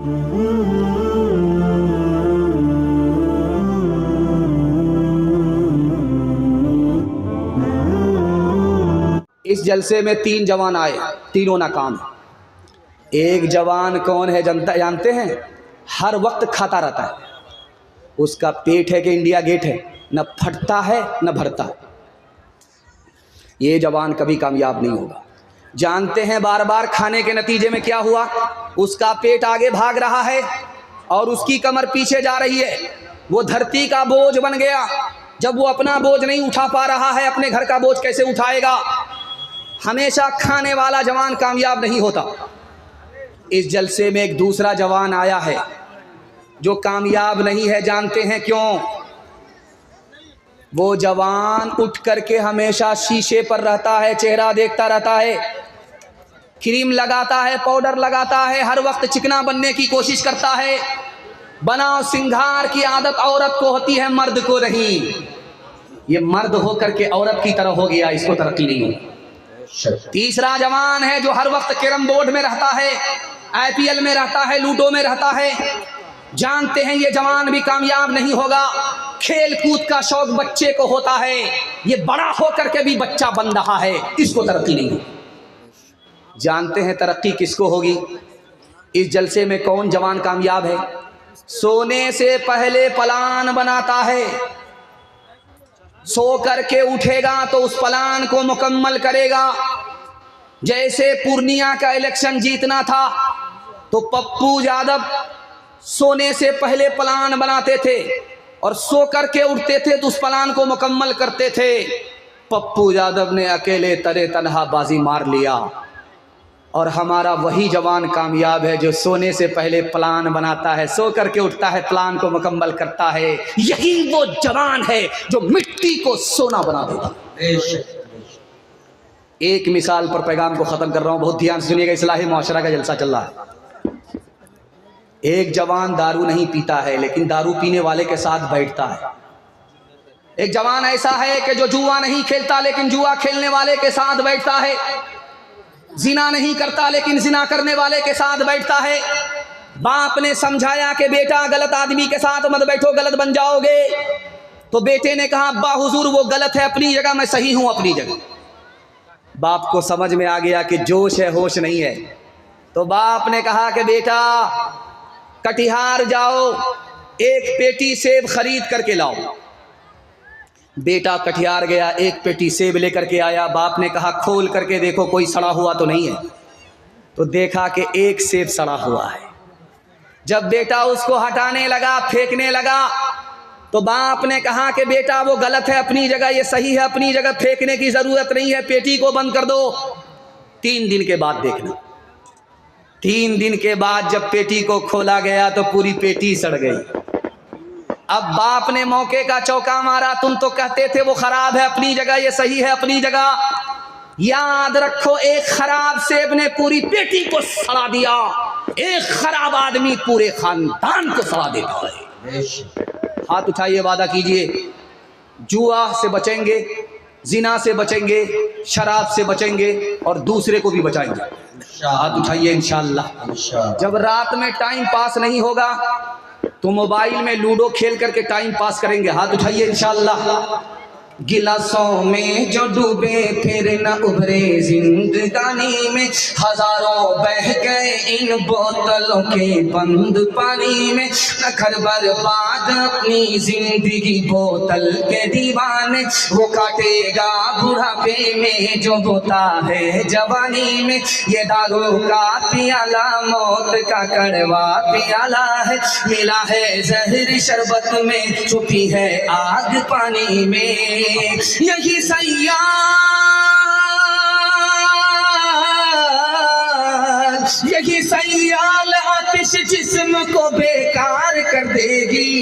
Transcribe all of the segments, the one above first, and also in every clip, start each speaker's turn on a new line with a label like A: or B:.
A: इस जलसे में 3 जवान आए, तीनों नाकाम। एक जवान कौन है जानते हैं? हर वक्त खाता रहता है, उसका पेट है कि इंडिया गेट है, न फटता है न भरता है। ये जवान कभी कामयाब नहीं होगा। जानते हैं बार बार खाने के नतीजे में क्या हुआ? उसका पेट आगे भाग रहा है और उसकी कमर पीछे जा रही है। वो धरती का बोझ बन गया। जब वो अपना बोझ नहीं उठा पा रहा है, अपने घर का बोझ कैसे उठाएगा? हमेशा खाने वाला जवान कामयाब नहीं होता। इस जलसे में एक दूसरा जवान आया है जो कामयाब नहीं है। जानते हैं क्यों? वो जवान उठ करके हमेशा शीशे पर रहता है, चेहरा देखता रहता है, क्रीम लगाता है, पाउडर लगाता है, हर वक्त चिकना बनने की कोशिश करता है। बनाव सिंगार की आदत औरत को होती है, मर्द को नहीं। ये मर्द होकर के औरत की तरह हो गया, इसको तरक्की नहीं। तीसरा जवान है जो हर वक्त कैरम बोर्ड में रहता है, IPL में रहता है, लूडो में रहता है। जानते हैं ये जवान भी कामयाब नहीं होगा। खेल कूद का शौक बच्चे को होता है, ये बड़ा होकर के भी बच्चा बन रहा है, इसको तरक्की नहीं। जानते हैं तरक्की किसको होगी? इस जलसे में कौन जवान कामयाब है? सोने से पहले प्लान बनाता है, सो करके उठेगा तो उस प्लान को मुकम्मल करेगा। जैसे पूर्णिया का इलेक्शन जीतना था तो पप्पू यादव सोने से पहले प्लान बनाते थे और सो करके उठते थे तो उस प्लान को मुकम्मल करते थे। पप्पू यादव ने अकेले तरे तनहा बाजी मार लिया और हमारा वही जवान कामयाब है जो सोने से पहले प्लान बनाता है, सो करके उठता है, प्लान को मुकम्मल करता है। यही वो जवान है जो मिट्टी को सोना बना देगा। एक मिसाल पर पैगाम को ख़त्म कर रहा हूँ, बहुत ध्यान से सुनिएगा, इस्लाही मुआशरा का जलसा चल रहा है। एक जवान दारू नहीं पीता है लेकिन दारू पीने वाले के साथ बैठता है। एक जवान ऐसा है कि जो जुआ नहीं खेलता लेकिन जुआ खेलने वाले के साथ बैठता है। जिना नहीं करता लेकिन जिना करने वाले के साथ बैठता है। बाप ने समझाया कि बेटा गलत आदमी के साथ मत बैठो, गलत बन जाओगे। तो बेटे ने कहा अब्बा हुजूर वो गलत है अपनी जगह, मैं सही हूं अपनी जगह। बाप को समझ में आ गया कि जोश है होश नहीं है। तो बाप ने कहा कि बेटा कटिहार जाओ, एक पेटी सेब खरीद करके लाओ। बेटा कटिहार गया, एक पेटी सेब लेकर के आया। बाप ने कहा खोल करके देखो कोई सड़ा हुआ तो नहीं है। तो देखा कि एक सेब सड़ा हुआ है। जब बेटा उसको हटाने लगा, फेंकने लगा, तो बाप ने कहा कि बेटा वो गलत है अपनी जगह, ये सही है अपनी जगह, फेंकने की जरूरत नहीं है, पेटी को बंद कर दो। 3 दिन के बाद देखना। 3 दिन के बाद जब पेटी को खोला गया तो पूरी पेटी सड़ गई। अब बाप ने मौके का चौका मारा, तुम तो कहते थे वो खराब है अपनी जगह, ये सही है अपनी जगह। याद रखो एक खराब सेब ने पूरी पेटी को सड़ा दिया, एक खराब आदमी पूरे खानदान को सड़ा देता है। हाथ उठाइए, वादा कीजिए जुआ से बचेंगे, जिना से बचेंगे, शराब से बचेंगे और दूसरे को भी बचाएंगे। हाथ उठाइए इंशाअल्लाह। जब रात में टाइम पास नहीं होगा तो मोबाइल में लूडो खेल करके टाइम पास करेंगे। हाथ उठाइए इंशाअल्लाह। गिलासों में जो डूबे फिर न उभरे जिंदगानी में, हजारों बह गए इन बोतलों के बंद पानी में। न कर बर्बाद अपनी जिंदगी बोतल के दीवाने, वो काटेगा बुढ़ापे में जो होता है जवानी में। ये दारू का पियाला मौत का कड़वा पियाला है, मिला है जहर शरबत में, छुपी है आग पानी में। यही सैयाल, यही सैयाल आतिश जिस्म को बेकार कर देगी।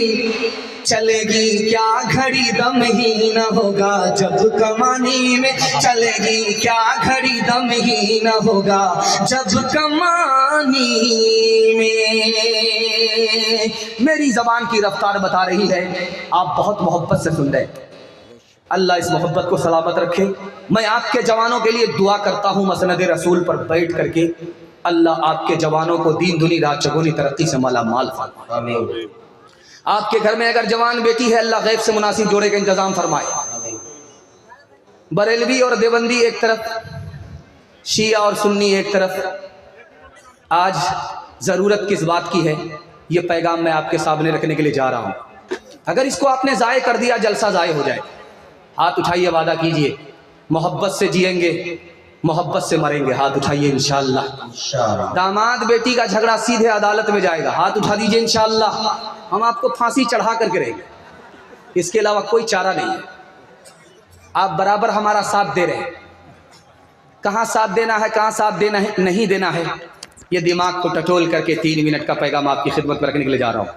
A: चलेगी क्या घड़ी दम ही न होगा जब कमानी में, चलेगी क्या घड़ी दम ही न होगा जब कमानी में। मेरी जबान की रफ्तार बता रही है, आप बहुत मोहब्बत से सुन रहे हैं। अल्लाह इस मोहब्बत को सलामत रखे। मैं आपके जवानों के लिए दुआ करता हूँ मसनद रसूल पर बैठ करके। अल्लाह आपके जवानों को दीन दुनी रात चगुनी तरक्की से माला माल फरमाए। आपके घर में अगर जवान बेटी है, अल्लाह गैब से मुनासिब जोड़े का इंतजाम फरमाए। बरेलवी और देवबंदी एक तरफ, शिया और सुन्नी एक तरफ। आज ज़रूरत किस बात की है, ये पैगाम मैं आपके सामने रखने के लिए जा रहा हूँ। अगर इसको आपने ज़ाय कर दिया, जलसा ज़ाय हो जाए। हाथ उठाइए, वादा कीजिए, मोहब्बत से जिएंगे, मोहब्बत से मरेंगे। हाथ उठाइए इंशाअल्लाह। दामाद बेटी का झगड़ा सीधे अदालत में जाएगा। हाथ उठा दीजिए इंशाअल्लाह। हम आपको फांसी चढ़ा करके रहेंगे, इसके अलावा कोई चारा नहीं है। आप बराबर हमारा साथ दे रहे हैं। कहाँ साथ देना है, कहाँ साथ देना है, नहीं देना है, ये दिमाग को टटोल करके 3 मिनट का पैगाम आपकी खिदमत में रखने के लिए जा रहा हूँ।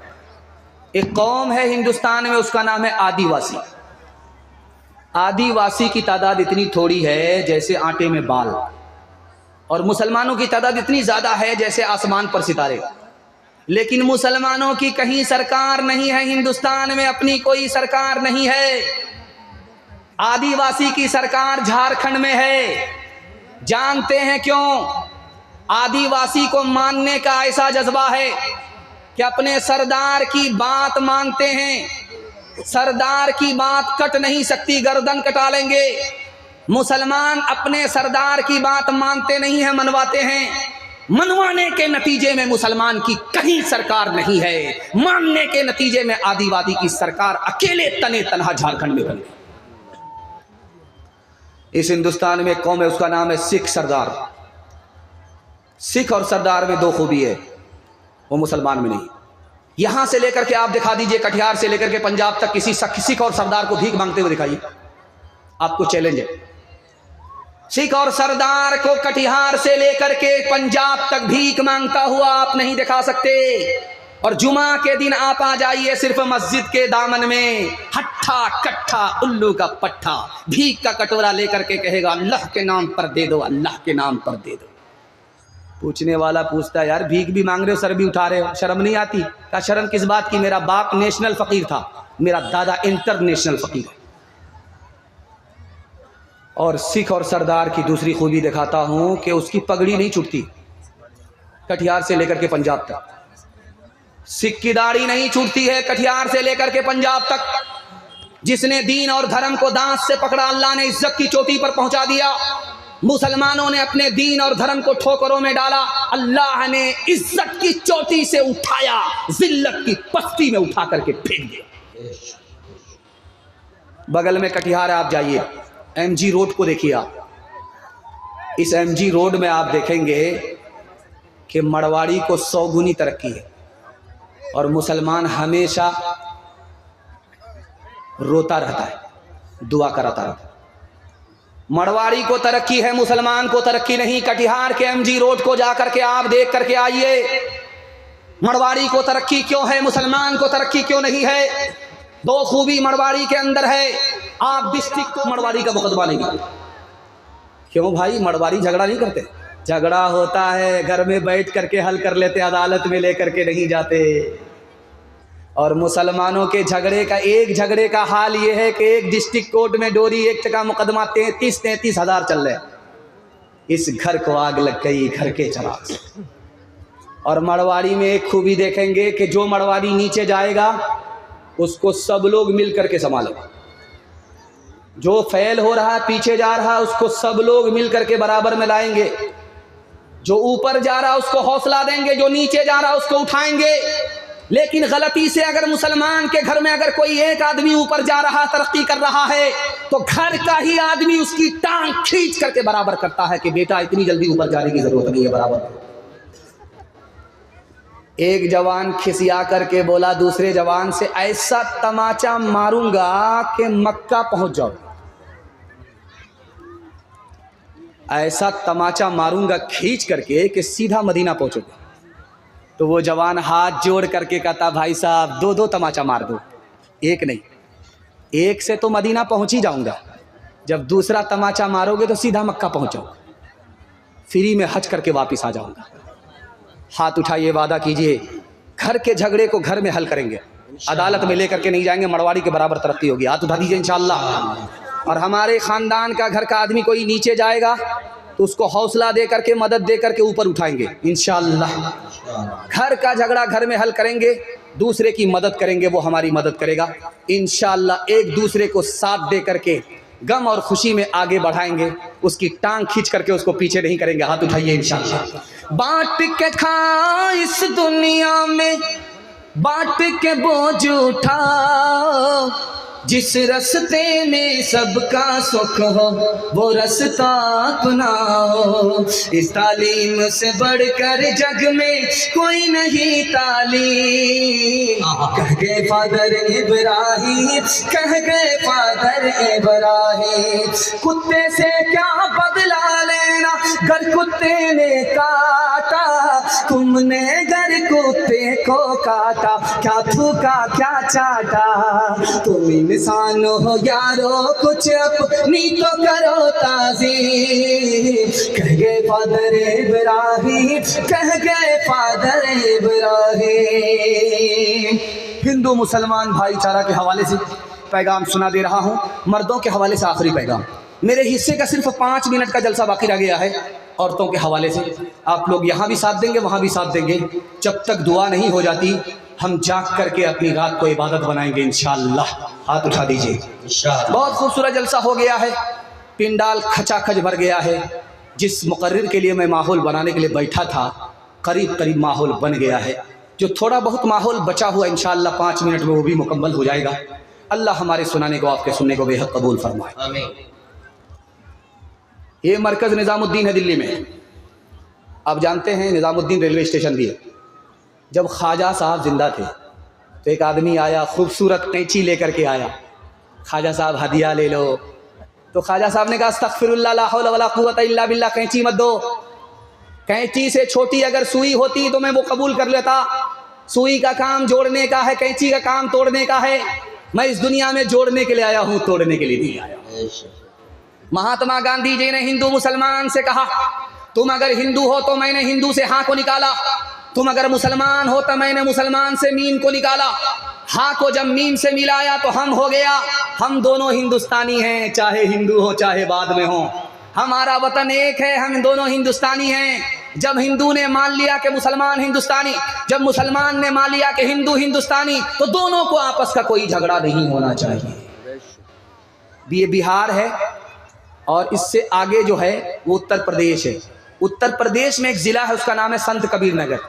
A: एक कौम है हिंदुस्तान में, उसका नाम है आदिवासी। आदिवासी की तादाद इतनी थोड़ी है जैसे आटे में बाल, और मुसलमानों की तादाद इतनी ज़्यादा है जैसे आसमान पर सितारे। लेकिन मुसलमानों की कहीं सरकार नहीं है, हिंदुस्तान में अपनी कोई सरकार नहीं है। आदिवासी की सरकार झारखंड में है। जानते हैं क्यों? आदिवासी को मानने का ऐसा जज्बा है कि अपने सरदार की बात मानते हैं। सरदार की बात कट नहीं सकती, गर्दन कटा लेंगे। मुसलमान अपने सरदार की बात मानते नहीं है, मनवाते हैं। मनवाने के नतीजे में मुसलमान की कहीं सरकार नहीं है, मानने के नतीजे में आदिवासी की सरकार अकेले तने तनहा झारखंड में बन गई। इस हिंदुस्तान में कौम है, उसका नाम है सिख सरदार। सिख और सरदार में 2 खूबी है, वो मुसलमान में नहीं। यहां से लेकर के आप दिखा दीजिए, कटिहार से लेकर के पंजाब तक किसी सिख और सरदार को भीख मांगते हुए दिखाइए, आपको चैलेंज है। सिख और सरदार को कटिहार से लेकर के पंजाब तक भीख मांगता हुआ आप नहीं दिखा सकते। और जुमा के दिन आप आ जाइए सिर्फ मस्जिद के दामन में, हट्ठा कट्ठा उल्लू का पट्ठा भीख का कटोरा लेकर के कहेगा अल्लाह के नाम पर दे दो, अल्लाह के नाम पर दे दो। पूछने वाला पूछता है, यार भीख भी मांग रहे हो, सर भी उठा रहे हो, शर्म नहीं आती? क्या शर्म किस बात की? मेरा बाप नेशनल फकीर था, मेरा दादा इंटरनेशनल फकीर है। और सिख और सरदार की दूसरी खूबी दिखाता हूं कि उसकी पगड़ी नहीं छूटती कटिहार से लेकर के पंजाब तक। सिख की दाढ़ी नहीं छूटती है कटिहार से लेकर के पंजाब तक। जिसने दीन और धर्म को दांत से पकड़ा, अल्लाह ने इज्जत की चोटी पर पहुंचा दिया। मुसलमानों ने अपने दीन और धर्म को ठोकरों में डाला, अल्लाह ने इज्जत की चोटी से उठाया, जिल्लत की पस्ती में उठा करके फेंक दिया। बगल में कटिहार आप जाइए, एमजी रोड को देखिए आप। इस एमजी रोड में आप देखेंगे कि मरवाड़ी को 100 गुनी तरक्की है, और मुसलमान हमेशा रोता रहता है, दुआ कराता रहता है। मरवाड़ी को तरक्की है, मुसलमान को तरक्की नहीं। कटिहार के एमजी रोड को जाकर के आप देख करके आइए, मरवाड़ी को तरक्की क्यों है, मुसलमान को तरक्की क्यों नहीं है? 2 खूबी मरवाड़ी के अंदर है। आप डिस्ट्रिक्ट को मरवाड़ी का मुकदमा नहीं करते। क्यों भाई? मरवाड़ी झगड़ा नहीं करते। झगड़ा होता है घर में बैठ करके हल कर लेते, अदालत में लेकर के नहीं जाते। और मुसलमानों के झगड़े का हाल ये है कि एक डिस्ट्रिक्ट कोर्ट में डोरी एक्ट का मुकदमा 33 हज़ार चल रहे हैं। इस घर को आग लग गई घर के चराग से। और मरवाड़ी में एक खूबी देखेंगे कि जो मरवाड़ी नीचे जाएगा उसको सब लोग मिल करके संभालेंगे। जो फेल हो रहा, पीछे जा रहा, उसको सब लोग मिल करके बराबर में लाएंगे। जो ऊपर जा रहा उसको हौसला देंगे, जो नीचे जा रहा उसको उठाएंगे। लेकिन गलती से अगर मुसलमान के घर में अगर कोई एक आदमी ऊपर जा रहा, तरक्की कर रहा है, तो घर का ही आदमी उसकी टांग खींच करके बराबर करता है कि बेटा इतनी जल्दी ऊपर जाने की जरूरत नहीं है, बराबर। एक जवान खिसिया करके बोला दूसरे जवान से, ऐसा तमाचा मारूंगा कि मक्का पहुंच जाओ। ऐसा तमाचा मारूंगा खींच करके कि सीधा मदीना पहुंचोगे। तो वो जवान हाथ जोड़ करके कहता, भाई साहब 2 तमाचा मार दो, एक नहीं। एक से तो मदीना पहुंच ही जाऊंगा, जब दूसरा तमाचा मारोगे तो सीधा मक्का पहुंच जाओ, फ्री में हज करके वापस आ जाऊंगा। हाथ उठाइए, वादा कीजिए, घर के झगड़े को घर में हल करेंगे, अदालत में लेकर के नहीं जाएंगे, मरवाड़ी के बराबर तरक्की होगी। हाथ उठा दीजिए इंशाअल्लाह। और हमारे ख़ानदान का घर का आदमी कोई नीचे जाएगा तो तो उसको हौसला दे करके, मदद दे करके ऊपर उठाएंगे इंशाअल्लाह। घर का झगड़ा घर में हल करेंगे, दूसरे की मदद करेंगे, वो हमारी मदद करेगा इंशाअल्लाह। एक दूसरे को साथ दे करके गम और खुशी में आगे बढ़ाएंगे, उसकी टांग खींच करके उसको पीछे नहीं करेंगे। हाथ उठाइए इंशाअल्लाह। बांट के खा इस दुनिया में, बांट के बोझ उठाओ, जिस रास्ते में सबका सुख हो वो रास्ता अपनाओ। इस तालीम से बढ़कर जग में कोई नहीं तालीम। कह गए फादर इब्राहिम, कह गए फादर इब्राहिम, कुत्ते से क्या बदला लेना गर कुत्ते ने काटा, तुमने गर कुत्ते को काटा, क्या थूका क्या चाटा। तुम इंसान हो यारो कुछ अपनी तो करो ताज़ीम। कह गए फादर इब्राहिम, कह गए फादर इब्राहिम। हिंदू मुसलमान भाईचारा के हवाले से पैगाम सुना दे रहा हूँ। मर्दों के हवाले से आखिरी पैगाम, मेरे हिस्से का सिर्फ 5 मिनट का जलसा बाकी रह गया है। औरतों के हवाले से आप लोग यहाँ भी साथ देंगे, वहाँ भी साथ देंगे। जब तक दुआ नहीं हो जाती हम जाग करके अपनी रात को इबादत बनाएंगे इंशाअल्लाह। हाथ उठा दीजिए इंशाअल्लाह। बहुत खूबसूरत जलसा हो गया है, पिंडाल खचाखच भर गया है। जिस मुकर्रिर के लिए मैं माहौल बनाने के लिए बैठा था, करीब करीब माहौल बन गया है। जो थोड़ा बहुत माहौल बचा हुआ इंशाअल्लाह 5 मिनट में वो भी मुकम्मल हो जाएगा। अल्लाह हमारे सुनाने को, आपके सुनने को बेहद कबूल फरमाए, आमीन। ये मरकज़ निज़ामुद्दीन है दिल्ली में। आप जानते हैं निज़ामुद्दीन रेलवे स्टेशन भी है। जब ख्वाजा साहब जिंदा थे तो एक आदमी आया, खूबसूरत कैंची लेकर के आया। ख्वाजा साहब हदिया ले लो, तो ख्वाजा साहब ने कहा अस्तगफिरुल्लाह ला हौला वला कुव्वता इल्ला बिल्लाह, कैंची मत दो। कैंची से छोटी अगर सुई होती तो मैं वो कबूल कर लेता। सुई का काम जोड़ने का है, कैंची का काम तोड़ने का है। मैं इस दुनिया में जोड़ने के लिए आया हूँ, तोड़ने के लिए नहीं आया। महात्मा गांधी जी ने हिंदू मुसलमान से कहा, तुम अगर हिंदू हो तो मैंने हिंदू से हाँ को निकाला, तुम अगर मुसलमान हो तो मैंने मुसलमान से मीम को निकाला। हाँ को जब मीम से मिलाया तो हम हो गया। हम दोनों हिंदुस्तानी हैं, चाहे हिंदू हो चाहे बाद में हो। हमारा वतन एक है, हम दोनों हिंदुस्तानी हैं। जब हिंदू ने मान लिया कि मुसलमान हिंदुस्तानी, जब मुसलमान ने मान लिया कि हिंदू हिंदुस्तानी, तो दोनों को आपस का कोई झगड़ा नहीं होना चाहिए। ये बिहार है और इससे आगे जो है वो उत्तर प्रदेश है। उत्तर प्रदेश में एक ज़िला है, उसका नाम है संत कबीर नगर।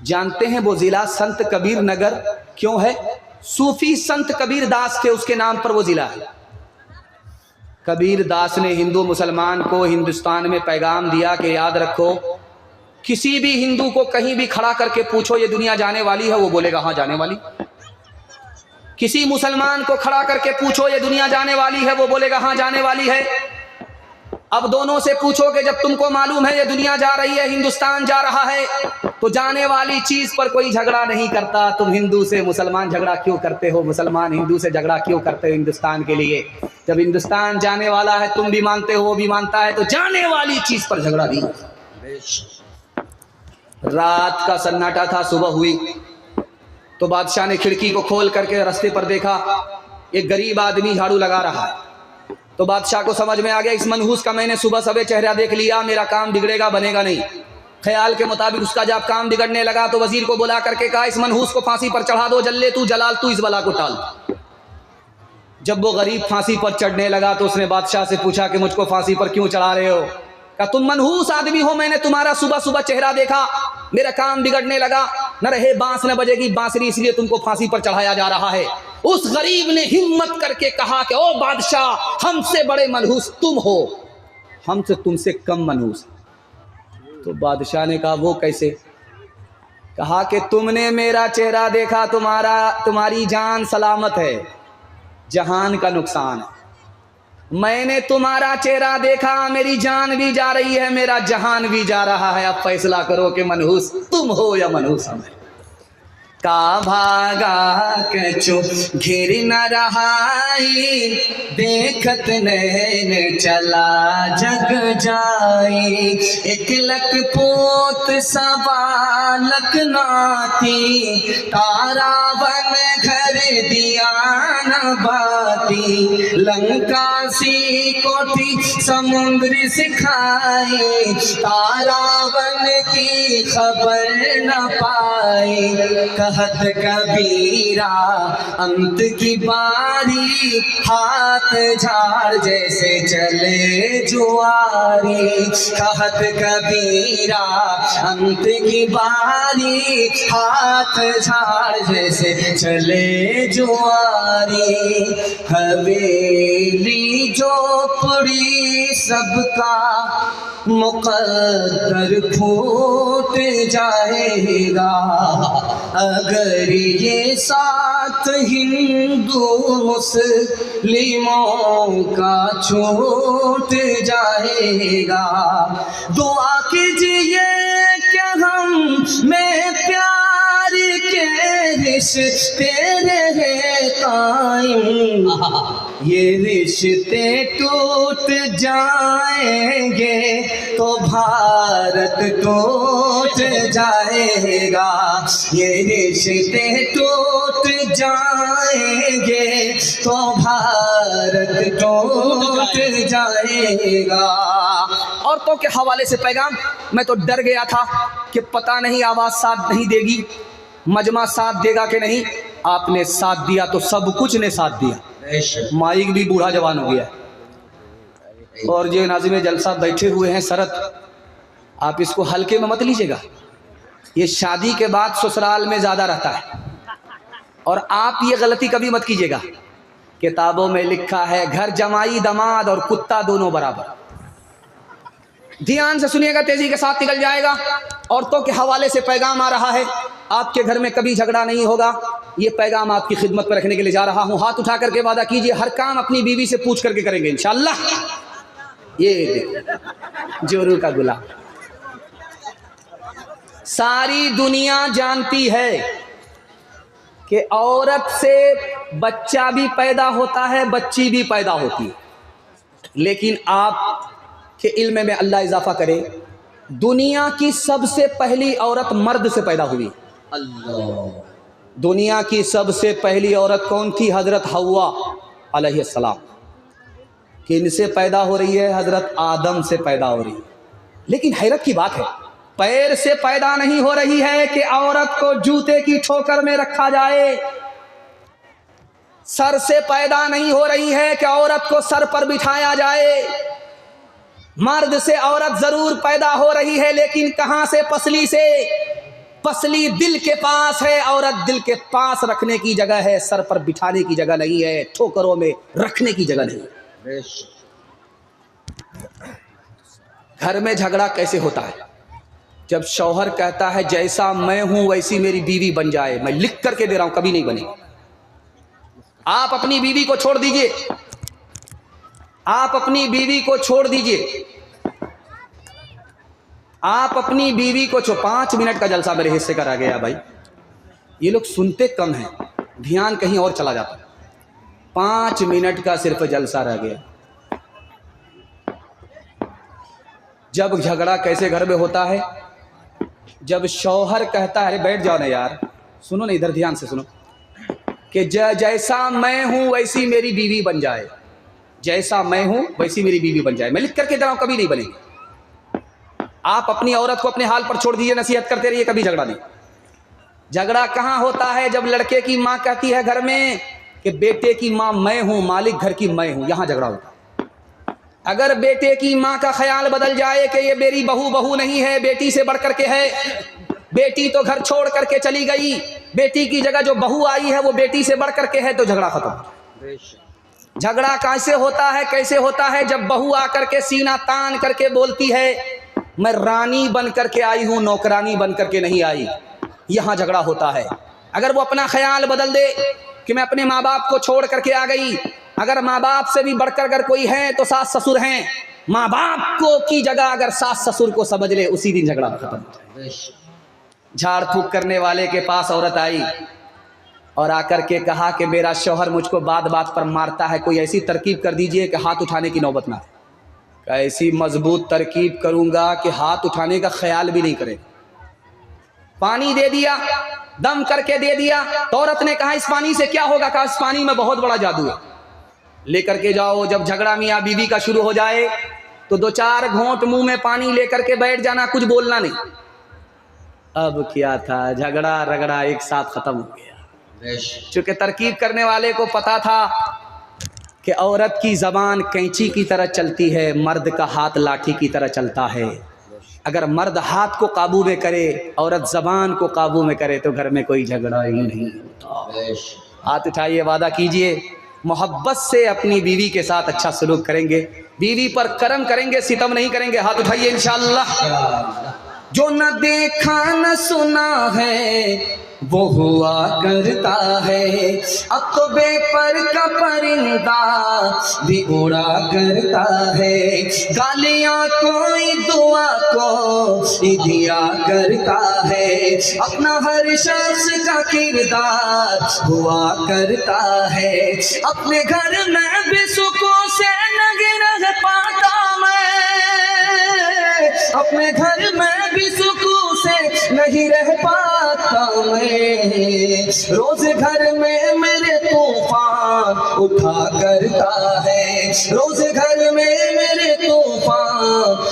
A: जानते हैं वो ज़िला संत कबीर नगर क्यों है? सूफी संत कबीर दास थे, उसके नाम पर वो ज़िला है। कबीर दास ने हिंदू मुसलमान को हिंदुस्तान में पैगाम दिया कि याद रखो, किसी भी हिंदू को कहीं भी खड़ा करके पूछो ये दुनिया जाने वाली है, वो बोलेगा हाँ जाने वाली। किसी मुसलमान को खड़ा करके पूछो ये दुनिया जाने वाली है, वो बोलेगा हाँ जाने वाली है। अब दोनों से पूछो कि जब तुमको मालूम है ये दुनिया जा रही है, हिंदुस्तान जा रहा है, तो जाने वाली चीज पर कोई झगड़ा नहीं करता। तुम हिंदू से मुसलमान झगड़ा क्यों करते हो? मुसलमान हिंदू से झगड़ा क्यों करते हो हिंदुस्तान के लिए? जब हिंदुस्तान जाने वाला है, तुम भी मानते हो वो भी मानता है, तो जाने वाली चीज पर झगड़ा नहीं। रात का सन्नाटा था, सुबह हुई तो बादशाह ने खिड़की को खोल करके रास्ते पर देखा, एक गरीब आदमी झाड़ू लगा रहा है। तो बादशाह को समझ में आ गया, इस मनहूस का मैंने सुबह सवेरे चेहरा देख लिया, मेरा काम बिगड़ेगा, बनेगा नहीं। ख्याल के मुताबिक उसका जब काम बिगड़ने लगा तो वजीर को बुला करके कहा, इस मनहूस को फांसी पर चढ़ा दो, जल्ले तू जलाल तू, इस बला को टाल। जब वो गरीब फांसी पर चढ़ने लगा तो उसने बादशाह से पूछा कि मुझको फांसी पर क्यों चढ़ा रहे हो? कहा तुम मनहूस आदमी हो, मैंने तुम्हारा सुबह सुबह चेहरा देखा, मेरा काम बिगड़ने लगा, न रहे बांस न बजेगी बांसुरी, इसलिए तुमको फांसी पर चढ़ाया जा रहा है। उस गरीब ने हिम्मत करके कहा कि ओ बादशाह, हमसे बड़े मनहूस तुम हो, हमसे तुमसे कम मनहूस। तो बादशाह ने कहा वो कैसे? कहा कि तुमने मेरा चेहरा देखा, तुम्हारी जान सलामत है, जहान का नुकसान है। मैंने तुम्हारा चेहरा देखा, मेरी जान भी जा रही है, मेरा जहान भी जा रहा है। अब फैसला करो कि मनहूस तुम हो या मनहूस हम। का भागा कछु घिर न रहाई, देखत नैन चला जग जाई। एक लक पोत सवा लक नाती, तारा बन घर दिया न बाती। लंका सी कोठी समुद्र सिखाई, तारा बन की खबर न पाई। कहत कबीरा अंत की बारी, हाथ झाड़ जैसे चले जुआरी। कहत कबीरा अंत की बारी, हाथ झाड़ जैसे चले जुआरी। हवेली झोपड़ी सबका मुकद्दर फूट जाएगा, अगर ये साथ हिंदू मुस्लिमों का छूट जाएगा। दुआ कीजिए क्या हम में प्यार के रिश्ते रहे कायम, ये रिश्ते टूट जाएंगे तो भारत टूट जाएगा। ये रिश्ते टूट जाएंगे तो भारत टूट जाएगा। औरतों के हवाले से पैगाम, मैं तो डर गया था कि पता नहीं आवाज़ साथ नहीं देगी, मजमा साथ देगा कि नहीं। आपने साथ दिया तो सब कुछ ने साथ दिया। माइक भी बूढ़ा जवान हो गया और ये नाज़िम जलसा बैठे हुए हैं शरत, आप इसको हल्के में मत लीजिएगा। ये शादी के बाद ससुराल में ज़्यादा रहता है और आप ये गलती कभी मत कीजिएगा। किताबों में लिखा है घर जमाई दमाद और कुत्ता दोनों बराबर। ध्यान से सुनिएगा, तेजी के साथ निकल जाएगा। औरतों के हवाले से पैगाम आ रहा है, आपके घर में कभी झगड़ा नहीं होगा। ये पैगाम आपकी खिदमत पर रखने के लिए जा रहा हूँ। हाथ उठा करके वादा कीजिए, हर काम अपनी बीवी से पूछ करके करेंगे इंशाअल्लाह। ये जोरू का गुलाम। सारी दुनिया जानती है कि औरत से बच्चा भी पैदा होता है, बच्ची भी पैदा होती है, लेकिन आप के इल्म में अल्लाह इजाफा करे, दुनिया की सबसे पहली औरत मर्द से पैदा हुई। अल्लाह। दुनिया की सबसे पहली औरत कौन थी? हजरत हव्वा अलैहिस्सलाम। किन से पैदा हो रही है? हजरत आदम से पैदा हो रही है। लेकिन हैरत की बात है, पैर से पैदा नहीं हो रही है कि औरत को जूते की ठोकर में रखा जाए, सर से पैदा नहीं हो रही है कि औरत को सर पर बिठाया जाए। मर्द से औरत जरूर पैदा हो रही है, लेकिन कहां से? पसली से। पसली दिल के पास है, औरत दिल के पास रखने की जगह है, सर पर बिठाने की जगह नहीं है, ठोकरों में रखने की जगह नहीं है। घर में झगड़ा कैसे होता है? जब शौहर कहता है जैसा मैं हूं वैसी मेरी बीवी बन जाए। मैं लिख करके दे रहा हूं, कभी नहीं बनेगी। आप अपनी बीवी को छोड़ दीजिए, आप अपनी बीवी को छोड़ दीजिए, आप अपनी बीवी को 5 मिनट का जलसा मेरे हिस्से का रह गया भाई। ये लोग सुनते कम हैं, ध्यान कहीं और चला जाता है। 5 मिनट का सिर्फ जलसा रह गया। जब झगड़ा कैसे घर में होता है? जब शौहर कहता है, बैठ जाओ ना यार, सुनो ना, इधर ध्यान से सुनो, कि जैसा मैं हूं वैसी मेरी बीवी बन जाए, जैसा मैं हूं वैसी मेरी बीवी बन जाए। मैं लिख करके दे रहा हूं, कभी नहीं बनेगी। आप अपनी औरत को अपने हाल पर छोड़ दीजिए, नसीहत करते रहिए, कभी झगड़ा नहीं। झगड़ा कहां होता है? जब लड़के की मां कहती है घर में कि बेटे की मां मैं हूं, मालिक घर की मैं हूं, यहां झगड़ा होता है। अगर बेटे की मां का ख्याल बदल जाए कि ये मेरी बहू नहीं है, बेटी से बढ़ करके है, बेटी तो घर छोड़ करके चली गई, बेटी की जगह जो बहू आई है वो बेटी से बढ़ करके है, तो झगड़ा खत्म। झगड़ा कैसे होता है? कैसे होता है? जब बहू आकर के सीना तान करके बोलती है मैं रानी बन करके आई हूं, नौकरानी बन करके नहीं आई, यहां झगड़ा होता है। अगर वो अपना ख्याल बदल दे कि मैं अपने माँ बाप को छोड़ करके आ गई, अगर माँ बाप से भी बढ़कर अगर कोई है तो सास ससुर हैं, माँ बाप को की जगह अगर सास ससुर को समझ ले, उसी दिन झगड़ा खत्म। झाड़ फूक करने वाले के पास औरत आई और आकर के कहा कि मेरा शौहर मुझको बात बात पर मारता है, कोई ऐसी तरकीब कर दीजिए कि हाथ उठाने की नौबत ना आए। ऐसी मजबूत तरकीब करूंगा कि हाथ उठाने का ख्याल भी नहीं करे। पानी दे दिया, दम करके दे दिया। तो औरत ने कहा इस पानी से क्या होगा? कहा इस पानी में बहुत बड़ा जादू है, लेकर के जाओ। जब झगड़ा मियाँ बीवी का शुरू हो जाए तो 2-4 घोंट मुंह में पानी लेकर के बैठ जाना, कुछ बोलना नहीं। अब क्या था, झगड़ा रगड़ा एक साथ खत्म हो गया। चूंकि तरकीब करने वाले को पता था कि औरत की जबान कैंची की तरह चलती है, मर्द का हाथ लाठी की तरह चलता है। अगर मर्द हाथ को काबू में करे, औरत जबान को काबू में करे, तो घर में कोई झगड़ा ही नहीं होता। हाथ उठाइए, वादा कीजिए मोहब्बत से अपनी बीवी के साथ अच्छा सलूक करेंगे, बीवी पर करम करेंगे, सितम नहीं करेंगे। हाथ उठाइए इंशाअल्लाह। जो न देखा न सुना है वो हुआ करता है, अब तो बेपर का परिंदा भी उड़ा करता है। गालियां कोई दुआ को दिया करता है, अपना हर शख्स का किरदार हुआ करता है। अपने घर में भी सुकून से नहीं रह पाता मैं, अपने घर में भी सुकून से नहीं रह पाता मैं। रोज घर में मेरे तूफान उठा करता है, रोज घर में मेरे तूफान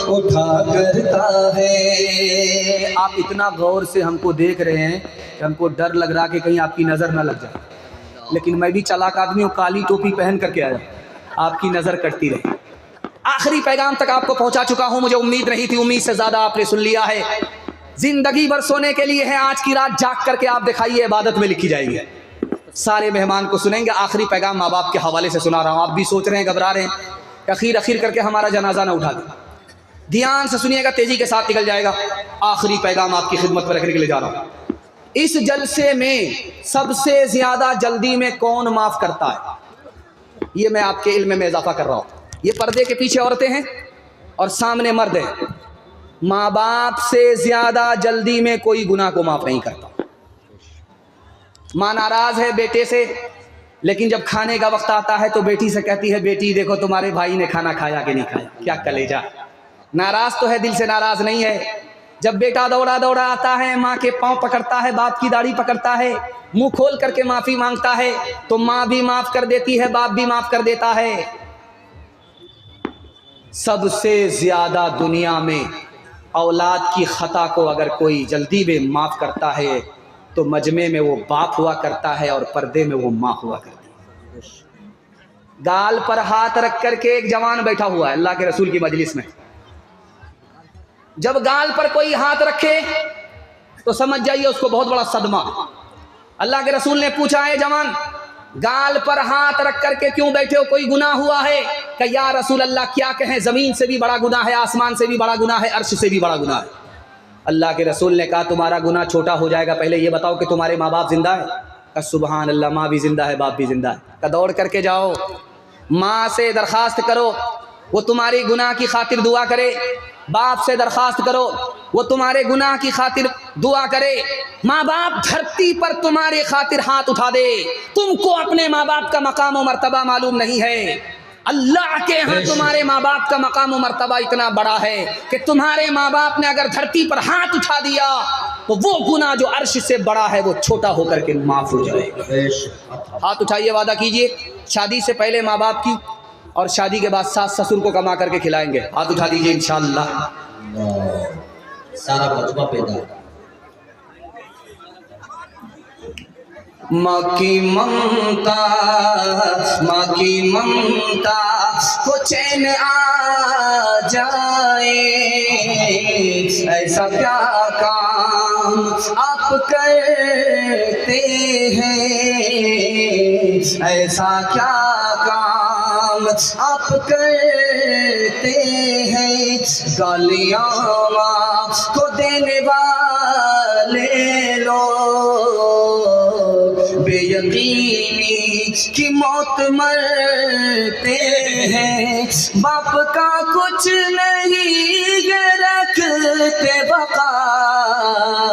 A: उठा करता है। आप इतना गौर से हमको देख रहे हैं कि हमको डर लग रहा कि कहीं आपकी नज़र ना लग जाए, लेकिन मैं भी चालाक आदमी हूँ, काली टोपी पहन करके आया, आपकी नज़र कटती रही। आखिरी पैगाम तक आपको पहुंचा चुका हूं। मुझे उम्मीद नहीं थी, उम्मीद से ज्यादा आपने सुन लिया है। जिंदगी भर सोने के लिए है, आज की रात जाग करके आप दिखाइए, इबादत में लिखी जाएगी। सारे मेहमान को सुनेंगे। आखिरी पैगाम माँ बाप के हवाले से सुना रहा हूँ। आप भी सोच रहे हैं, घबरा रहे हैं, अखीर करके हमारा जनाजा ना उठा दे। ध्यान से सुनिएगा, तेजी के साथ निकल जाएगा। आखिरी पैगाम आपकी खिदमत में रखने के लिए जा रहा हूँ। इस जलसे में सबसे ज्यादा जल्दी में कौन माफ करता है, ये मैं आपके इल्म में इजाफा कर रहा हूँ। ये पर्दे के पीछे औरतें हैं और सामने मर्द हैं। माँ बाप से ज्यादा जल्दी में कोई गुनाह को माफ नहीं करता। माँ नाराज है बेटे से, लेकिन जब खाने का वक्त आता है तो बेटी से कहती है, बेटी देखो तुम्हारे भाई ने खाना खाया कि नहीं खाया। क्या कलेजा, नाराज तो है, दिल से नाराज नहीं है। जब बेटा दौड़ा दौड़ा आता है, माँ के पाँव पकड़ता है, बाप की दाढ़ी पकड़ता है, मुंह खोल करके माफी मांगता है, तो माँ भी माफ कर देती है, बाप भी माफ कर देता है। सबसे ज्यादा दुनिया में औलाद की खता को अगर कोई जल्दी में माफ करता है तो मजमे में वो बाप हुआ करता है और पर्दे में वो माँ हुआ करती है। गाल पर हाथ रख करके एक जवान बैठा हुआ है अल्लाह के रसूल की मजलिस में। जब गाल पर कोई हाथ रखे तो समझ जाइए उसको बहुत बड़ा सदमा। अल्लाह के रसूल ने पूछा, है जवान गाल पर हाथ रख करके क्यों बैठे हो, कोई गुनाह हुआ है? कि या रसूल अल्लाह क्या कहें, ज़मीन से भी बड़ा गुनाह है, आसमान से भी बड़ा गुनाह है, अर्श से भी बड़ा गुनाह है। अल्लाह के रसूल ने कहा तुम्हारा गुनाह छोटा हो जाएगा, पहले ये बताओ कि तुम्हारे माँ बाप जिंदा है? कहा सुबहान अल्लाह, माँ भी जिंदा है, बाप भी जिंदा है। कहा दौड़ करके जाओ, माँ से दरखास्त करो वो तुम्हारी गुनाह की खातिर दुआ करे, बाप से दरखास्त करो वो तुम्हारे गुनाह की खातिर दुआ करे। माँ बाप धरती पर तुम्हारे खातिर हाथ उठा दे, तुमको अपने माँ बाप का मकाम और मर्तबा मालूम नहीं है। अल्लाह के यहाँ तुम्हारे माँ बाप का मकाम और मर्तबा इतना बड़ा है कि तुम्हारे माँ बाप ने अगर धरती पर हाथ उठा दिया तो वो गुनाह जो अर्श से बड़ा है वो छोटा होकर के माफ हो जाएगा। हाथ उठाइए, वादा कीजिए शादी से पहले माँ बाप की और शादी के बाद सास ससुर को कमा करके खिलाएंगे। हाथ उठा दीजिए इंशाअल्लाह।
B: सारा बचपा पैदा।
A: माँ की ममता, माँ की ममता को चैन आ जाए, ऐसा क्या काम आप करते हैं, ऐसा क्या काम आप करते हैं। गालियाँ को देने वाले लोग बेयकीनी की मौत मरते हैं। बाप का कुछ नहीं ये रखते वक़ार,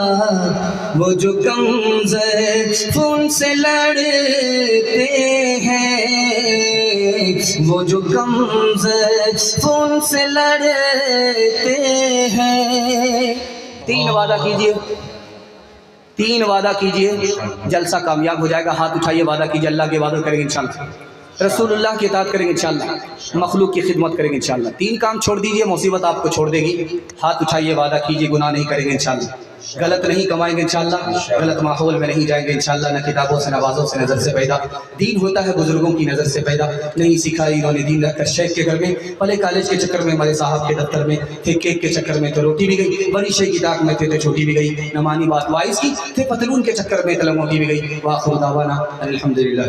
A: वो जो कमज़ोर उनसे लड़ते हैं, वो जो कमज़ोर उनसे लड़ते हैं। 3 वादा कीजिए, 3 वादा कीजिए, जलसा कामयाब हो जाएगा। हाथ उठाइए, वादा कीजिए, अल्लाह के वादा करेंगे इंशाल्लाह, रसूलुल्लाह की इताअत करेंगे इंशाल्लाह, मखलूक की खिदमत करेंगे इंशाल्लाह। 3 काम छोड़ दीजिए, मुसीबत आपको छोड़ देगी। हाथ उठाइए, वादा कीजिए, गुनाह नहीं करेंगे इंशाल्लाह, गलत नहीं कमाएंगे इंशाल्लाह, गलत माहौल में नहीं जाएंगे इंशाल्लाह। न किताबों से, नवाज़ों से, नज़र से पैदा। दीन होता है बुजुर्गों की नज़र से पैदा। नहीं सिखाई इन्होंने दीन रखकर शेख के घर में, पहले कॉलेज के चक्कर में, हमारे साहब के दफ्तर में थे, केक के चक्कर में तो रोटी भी गई, बड़ी शेख की ताक में थे तो छोटी भी गई, न मानी बात वाइस की, थे पतलून के चक्कर में तो लंगोटी भी गई। वाखिर दावाना अल्हम्दुलिल्लाह।